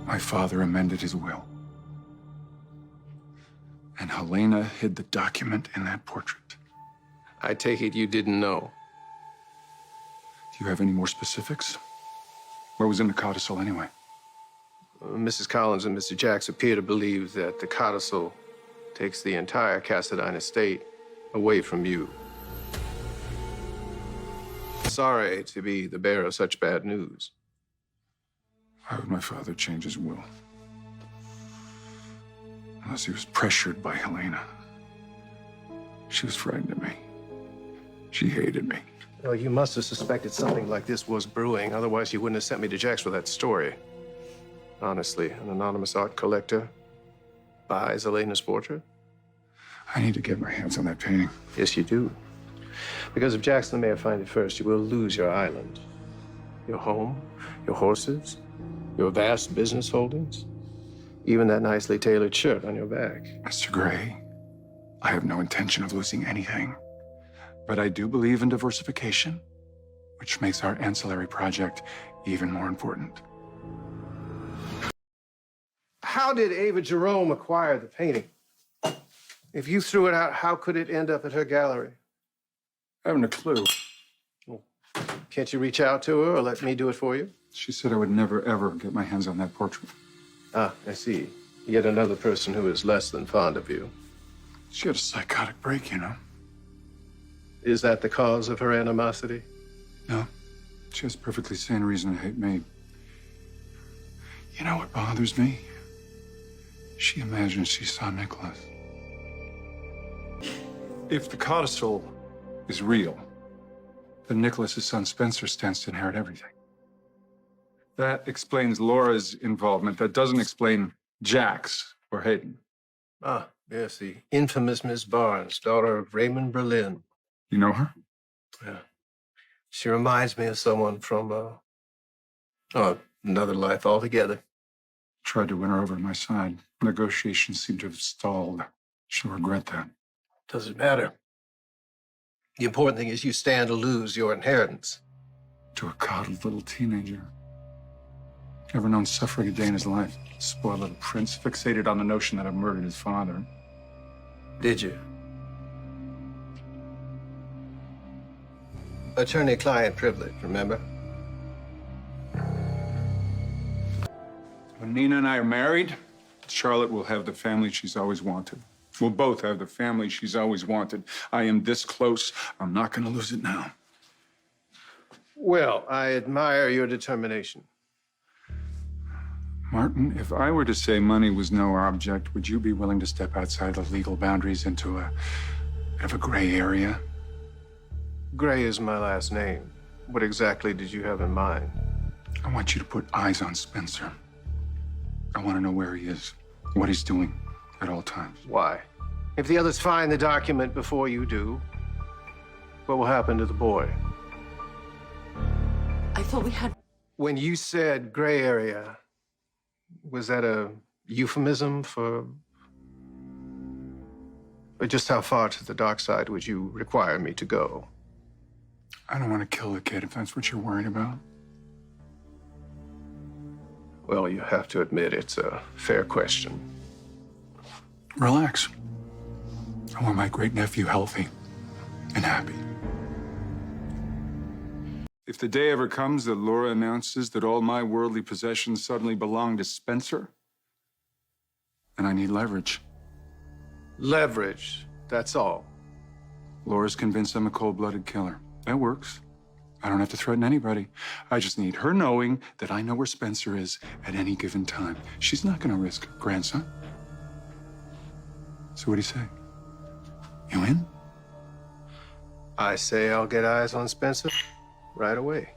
My father amended his will. And Helena hid the document in that portrait. I take it you didn't know. Do you have any more specifics? What was in the codicil anyway? Mrs. Collins and Mr. Jacks appear to believe that the codicil takes the entire Cassadine estate away from you. Sorry to be the bearer of such bad news. Why would my father change his will? Unless he was pressured by Helena. She was frightened of me. She hated me. Well, you must have suspected something like this was brewing. Otherwise, you wouldn't have sent me to Jack's for that story. Honestly, an anonymous art collector buys Elena's portrait? I need to get my hands on that painting. Yes, you do. Because if Jackson may find it first, you will lose your island, your home, your horses, your vast business holdings, even that nicely tailored shirt on your back. Mr. Gray, I have no intention of losing anything. But I do believe in diversification, which makes our ancillary project even more important. How did Ava Jerome acquire the painting? If you threw it out, how could it end up at her gallery? I haven't a clue. Well, can't you reach out to her or let me do it for you? She said I would never, ever get my hands on that portrait. Ah, I see. Yet another person who is less than fond of you. She had a psychotic break, you know. Is that the cause of her animosity? No. She has perfectly sane reason to hate me. You know what bothers me? She imagines she saw Nicholas. If the codicil is real, then Nicholas's son Spencer stands to inherit everything. That explains Laura's involvement. That doesn't explain Jack's or Hayden. Ah, yes, the infamous Miss Barnes, daughter of Raymond Berlin. You know her? Yeah. She reminds me of someone from, another life altogether. Tried to win her over to my side. Negotiations seem to have stalled. She'll regret that. Doesn't matter. The important thing is you stand to lose your inheritance. To a coddled little teenager. Never known suffering a day in his life. Spoiled little prince, fixated on the notion that I murdered his father. Did you? Attorney-client privilege, remember? When Nina and I are married, Charlotte will have the family she's always wanted. We'll both have the family she's always wanted. I am this close. I'm not going to lose it now. Well, I admire your determination. Martin, if I were to say money was no object, would you be willing to step outside the legal boundaries into a bit of a gray area? Gray is my last name. What exactly did you have in mind? I want you to put eyes on Spencer. I want to know where he is, what he's doing at all times. Why? If the others find the document before you do, what will happen to the boy? I thought we had... When you said gray area, was that a euphemism for... Or just how far to the dark side would you require me to go? I don't want to kill the kid if that's what you're worried about. Well, you have to admit it's a fair question. Relax. I want my great-nephew healthy and happy. If the day ever comes that Laura announces that all my worldly possessions suddenly belong to Spencer, then I need leverage. Leverage, that's all. Laura's convinced I'm a cold-blooded killer. That works. I don't have to threaten anybody. I just need her knowing that I know where Spencer is at any given time. She's not going to risk grandson. So what do you say? You in? I say I'll get eyes on Spencer right away.